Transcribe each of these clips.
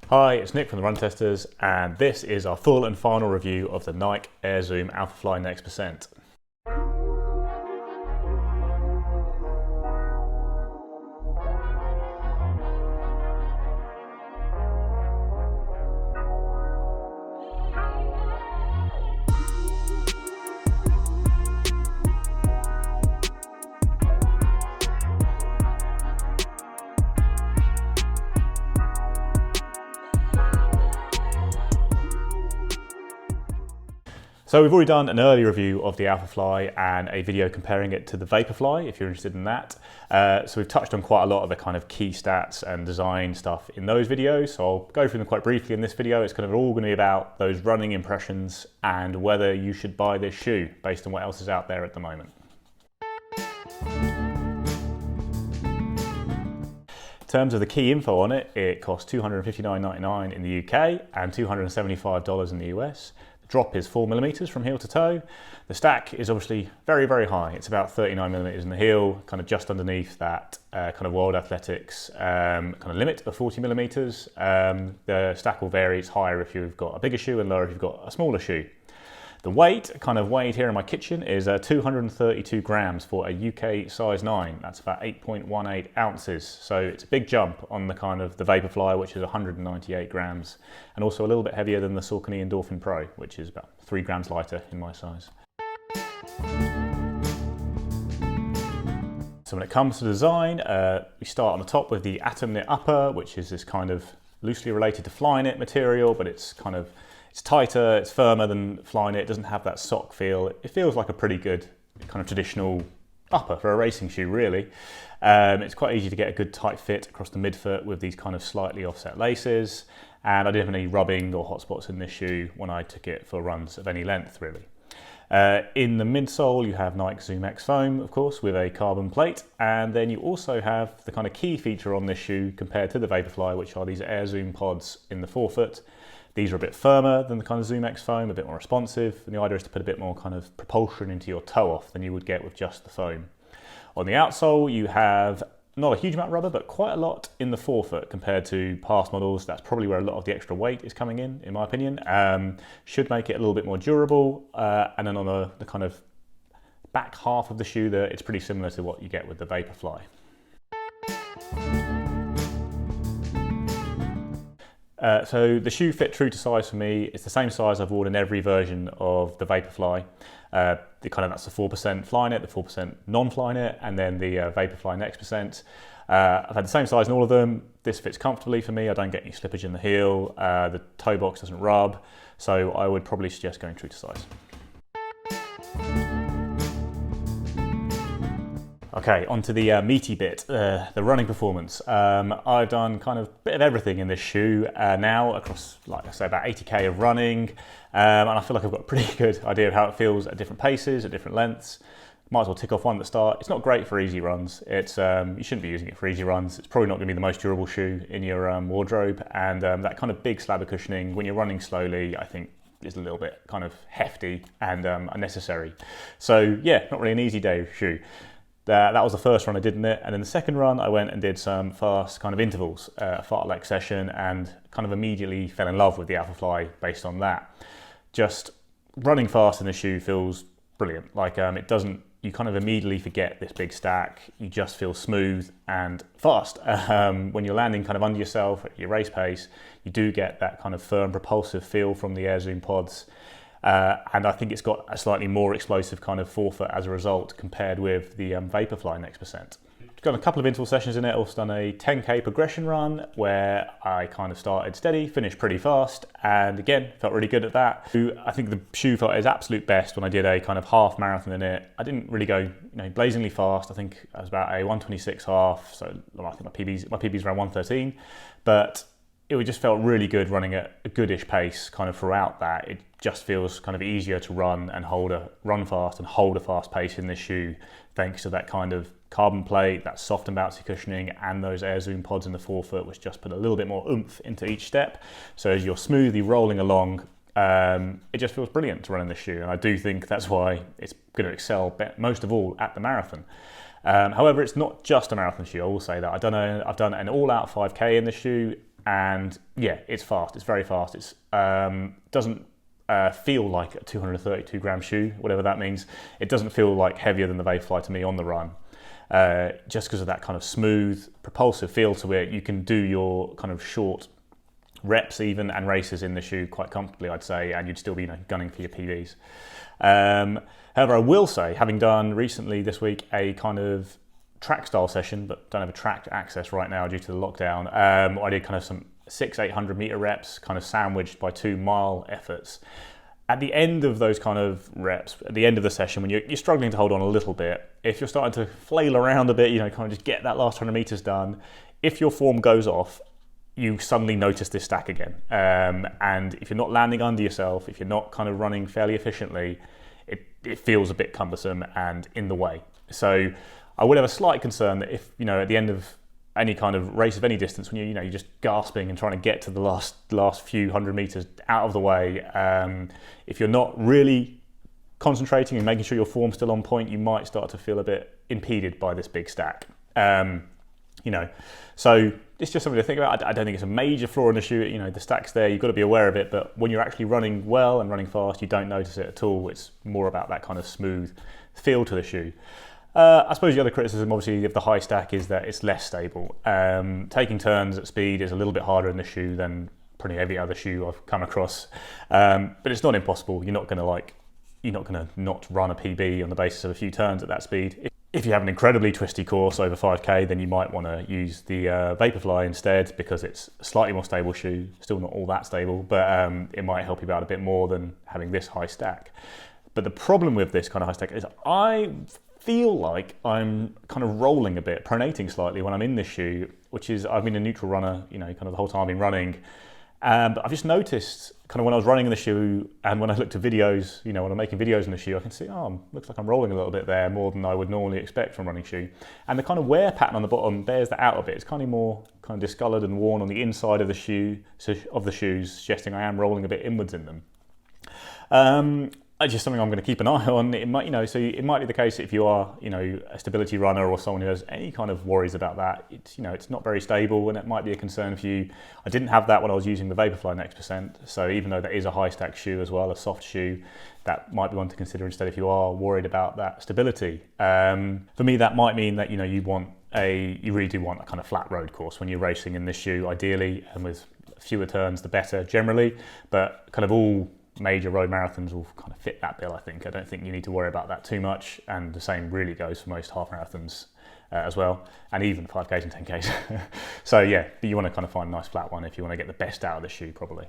Hi, it's Nick from the Run Testers, and this is our full and final review of the Nike Air Zoom Alphafly NEXT%. So we've already done an early review of the Alphafly and a video comparing it to the Vaporfly, if you're interested in that. So we've touched on quite a lot of the kind of key stats and design stuff in those videos, so I'll go through them quite briefly in this video. It's kind of all going to be about those running impressions and whether you should buy this shoe based on what else is out there at the moment. In terms of the key info on it, it costs $259.99 in the UK and $275 in the US. The drop is 4mm from heel to toe. The stack is obviously very, very high. It's about 39mm in the heel, kind of just underneath that kind of World Athletics kind of limit of 40mm. The stack will vary. It's higher if you've got a bigger shoe and lower if you've got a smaller shoe. The weight, kind of weighed here in my kitchen, is 232 grams for a UK size 9. That's about 8.18 ounces. So it's a big jump on the kind of the Vaporfly, which is 198 grams, and also a little bit heavier than the Saucony Endorphin Pro, which is about 3 grams lighter in my size. So when it comes to design, we start on the top with the Atom Knit upper, which is this kind of loosely related to Flyknit material, but it's tighter, it's firmer than Flyknit. It doesn't have that sock feel. It feels like a pretty good kind of traditional upper for a racing shoe, really. It's quite easy to get a good tight fit across the midfoot with these kind of slightly offset laces. And I didn't have any rubbing or hot spots in this shoe when I took it for runs of any length, really. In the midsole, you have Nike Zoom X foam, of course, with a carbon plate. And then you also have the kind of key feature on this shoe compared to the Vaporfly, which are these Air Zoom pods in the forefoot. These are a bit firmer than the kind of Zoom X foam, a bit more responsive, and the idea is to put a bit more kind of propulsion into your toe off than you would get with just the foam. On the outsole, you have not a huge amount of rubber, but quite a lot in the forefoot compared to past models. That's probably where a lot of the extra weight is coming in my opinion. Should make it a little bit more durable, and then on the kind of back half of the shoe there, it's pretty similar to what you get with the Vaporfly. So the shoe fit true to size for me. It's the same size I've worn in every version of the Vaporfly. That's the 4% Flyknit, the 4% non-Flyknit, and then the Vaporfly NEXT%. I've had the same size in all of them. This fits comfortably for me. I don't get any slippage in the heel. The toe box doesn't rub. So I would probably suggest going true to size. Okay, on to the meaty bit, the running performance. I've done kind of a bit of everything in this shoe now across, like I say, about 80k of running, and I feel like I've got a pretty good idea of how it feels at different paces, at different lengths. Might as well tick off one at the start. It's not great for easy runs. It's you shouldn't be using it for easy runs. It's probably not going to be the most durable shoe in your wardrobe, and that kind of big slab of cushioning when you're running slowly, I think, is a little bit kind of hefty and unnecessary. So yeah, not really an easy day shoe. That was the first run I did in it, and then the second run I went and did some fast kind of intervals, a fartlek session, and kind of immediately fell in love with the Alphafly based on that. Just running fast in the shoe feels brilliant. Like you kind of immediately forget this big stack. You just feel smooth and fast. When you're landing kind of under yourself at your race pace, you do get that kind of firm propulsive feel from the Air Zoom pods. And I think it's got a slightly more explosive kind of forefoot as a result compared with the Vaporfly NEXT%. Done a couple of interval sessions in it. Also done a 10k progression run where I kind of started steady, finished pretty fast, and again felt really good at that. I think the shoe felt at its absolute best when I did a kind of half marathon in it. I didn't really go blazingly fast. I think I was about a 126 half, so I think my PB's around 113, but it just felt really good running at a goodish pace kind of throughout that. It just feels kind of easier to run fast and hold a fast pace in this shoe, thanks to that kind of carbon plate, that soft and bouncy cushioning, and those Air Zoom pods in the forefoot, which just put a little bit more oomph into each step. So as you're smoothly rolling along, it just feels brilliant to run in this shoe, and I do think that's why it's going to excel most of all at the marathon. However, it's not just a marathon shoe. I will say that I've done an all-out 5k in this shoe. and yeah, it's fast. It's very fast. It's doesn't feel like a 232 gram shoe, whatever that means. It doesn't feel like heavier than the Vaporfly to me on the run, just because of that kind of smooth, propulsive feel to it. You can do your kind of short reps even and races in the shoe quite comfortably, I'd say, and you'd still be, gunning for your PBs. However, I will say, having done recently this week a kind of track style session, but don't have a track access right now due to the lockdown, I did kind of some 600-800 meter reps, kind of sandwiched by 2 mile efforts. At the end of those kind of reps, at the end of the session, when you're struggling to hold on a little bit, if you're starting to flail around a bit, kind of just get that last 100 meters done, if your form goes off, you suddenly notice this stack again. And if you're not landing under yourself, if you're not kind of running fairly efficiently, it feels a bit cumbersome and in the way. So I would have a slight concern that if, at the end of any kind of race of any distance, when you're just gasping and trying to get to the last few 100 meters out of the way, if you're not really concentrating and making sure your form's still on point, you might start to feel a bit impeded by this big stack. So it's just something to think about. I don't think it's a major flaw in the shoe. The stack's there, you've got to be aware of it, but when you're actually running well and running fast, you don't notice it at all. It's more about that kind of smooth feel to the shoe. I suppose the other criticism, obviously, of the high stack is that it's less stable. Taking turns at speed is a little bit harder in the shoe than pretty every other shoe I've come across. But it's not impossible. You're not going to not run a PB on the basis of a few turns at that speed. If you have an incredibly twisty course over 5K, then you might want to use the Vaporfly instead, because it's a slightly more stable shoe, still not all that stable, but it might help you out a bit more than having this high stack. But the problem with this kind of high stack is I feel like I'm kind of rolling a bit, pronating slightly when I'm in this shoe, which is, I've been a neutral runner, kind of the whole time I've been running. But I've just noticed kind of when I was running in the shoe and when I looked at videos, when I'm making videos in the shoe, I can see, looks like I'm rolling a little bit there, more than I would normally expect from running shoe. And the kind of wear pattern on the bottom bears that out a bit. It's kind of more kind of discoloured and worn on the inside of the shoe, of the shoes, suggesting I am rolling a bit inwards in them. It's just something I'm going to keep an eye on. It might, so it might be the case if you are, a stability runner or someone who has any kind of worries about that. It's not very stable, and it might be a concern for you. I didn't have that when I was using the Vaporfly NEXT%. So even though that is a high stack shoe as well, a soft shoe, that might be one to consider instead if you are worried about that stability. For me, that might mean that you really do want a kind of flat road course when you're racing in this shoe, ideally, and with fewer turns, the better generally. But kind of all major road marathons will kind of fit that bill, I think. I don't think you need to worry about that too much, and the same really goes for most half marathons as well, and even 5Ks and 10Ks. So yeah, you want to kind of find a nice flat one if you want to get the best out of the shoe, probably.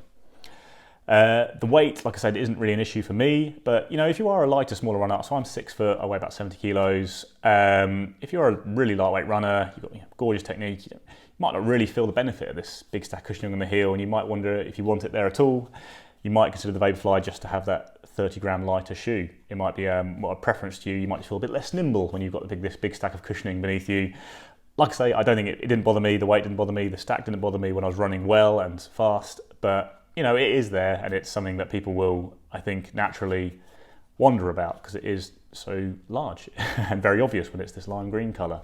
The weight, like I said, isn't really an issue for me, but if you are a lighter, smaller runner, so I'm 6 foot, I weigh about 70 kilos. If you're a really lightweight runner, you've got gorgeous technique, you might not really feel the benefit of this big stack cushioning on the heel, and you might wonder if you want it there at all. You might consider the Vaporfly just to have that 30 gram lighter shoe. It might be a preference to you. You might just feel a bit less nimble when you've got this big stack of cushioning beneath you. Like I say, I don't think it didn't bother me. The weight didn't bother me. The stack didn't bother me when I was running well and fast. But it is there, and it's something that people will, I think, naturally wonder about because it is so large and very obvious when it's this lime green colour.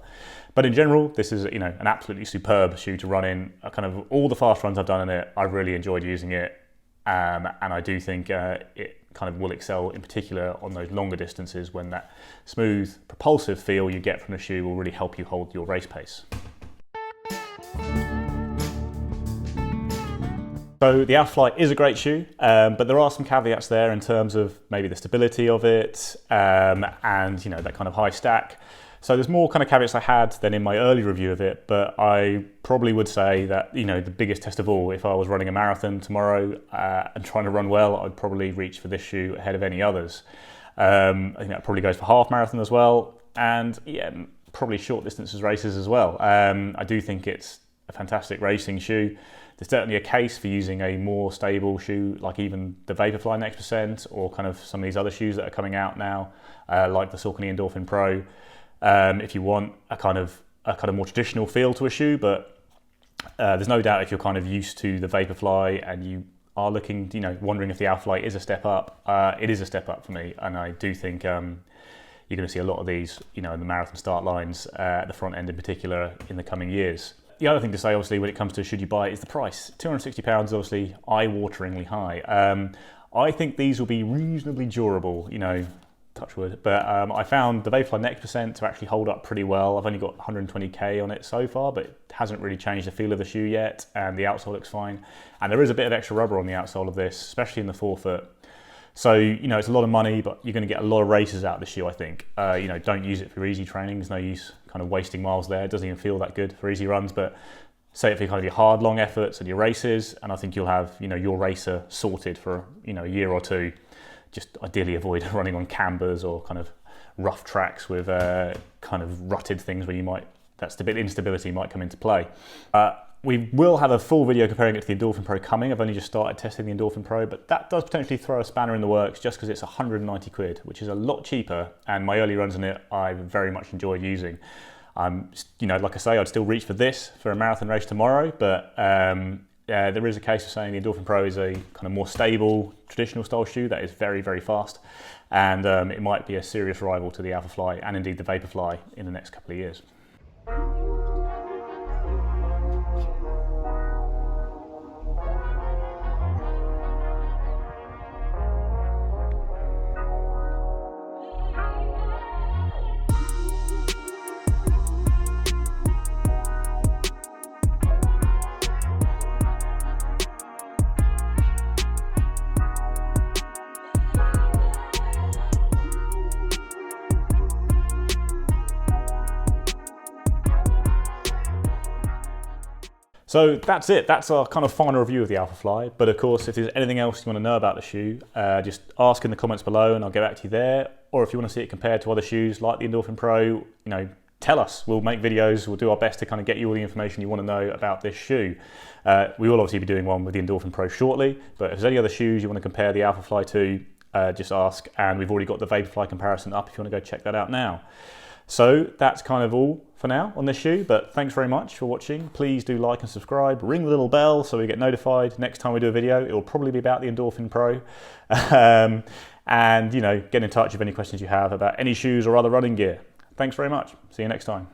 But in general, this is an absolutely superb shoe to run in. Kind of all the fast runs I've done in it, I've really enjoyed using it. And I do think it kind of will excel in particular on those longer distances when that smooth, propulsive feel you get from the shoe will really help you hold your race pace. So the Alphafly is a great shoe, but there are some caveats there in terms of maybe the stability of it and that kind of high stack. So there's more kind of caveats I had than in my early review of it, but I probably would say that, the biggest test of all, if I was running a marathon tomorrow and trying to run well, I'd probably reach for this shoe ahead of any others. I think that probably goes for half marathon as well, and probably short distances races as well. I do think it's a fantastic racing shoe. There's certainly a case for using a more stable shoe, like even the Vaporfly NEXT% or kind of some of these other shoes that are coming out now, like the Saucony Endorphin Pro. If you want a kind of more traditional feel to a shoe, but there's no doubt if you're kind of used to the Vaporfly and you are looking, wondering if the Alphafly is a step up, it is a step up for me, and I do think you're going to see a lot of these, in the marathon start lines at the front end in particular in the coming years. the other thing to say, obviously, when it comes to should you buy it, is the price. £260 is obviously eye-wateringly high. I think these will be reasonably durable, you know, touch wood, but I found the Vaporfly NEXT percent to actually hold up pretty well. I've only got 120k on it so far, but it hasn't really changed the feel of the shoe yet, and the outsole looks fine. And there is a bit of extra rubber on the outsole of this, especially in the forefoot. So, you know, it's a lot of money, but you're going to get a lot of races out of the shoe, I think. You know, don't use it for easy training. There's no use kind of wasting miles there. It doesn't even feel that good for easy runs, but save it for kind of your hard, long efforts and your races, and I think you'll have, you know, your racer sorted for, you know, a year or two. Just ideally avoid running on cambers or kind of rough tracks with kind of rutted things where you might, that's the bit instability might come into play. We will have a full video comparing it to the Endorphin Pro coming. I've only just started testing the Endorphin Pro, but that does potentially throw a spanner in the works just because it's 190 quid, which is a lot cheaper, and my early runs on it I very much enjoyed using. You know, like I say, I'd still reach for this for a marathon race tomorrow, but there is a case of saying the Endorphin Pro is a kind of more stable, traditional style shoe that is very, very fast, and it might be a serious rival to the Alphafly and indeed the Vaporfly in the next couple of years. So that's it. That's our kind of final review of the Alphafly. But of course, if there's anything else you want to know about the shoe, just ask in the comments below and I'll get back to you there. Or if you want to see it compared to other shoes like the Endorphin Pro, you know, tell us. We'll make videos. We'll do our best to kind of get you all the information you want to know about this shoe. We will obviously be doing one with the Endorphin Pro shortly. But if there's any other shoes you want to compare the Alphafly to, just ask. And we've already got the Vaporfly comparison up if you want to go check that out now. So that's kind of all for now on this shoe, but thanks very much for watching. Please do like and subscribe, ring the little bell so we get notified next time we do a video. It will probably be about the Endorphin Pro. And, you know, get in touch with any questions you have about any shoes or other running gear. Thanks very much. See you next time.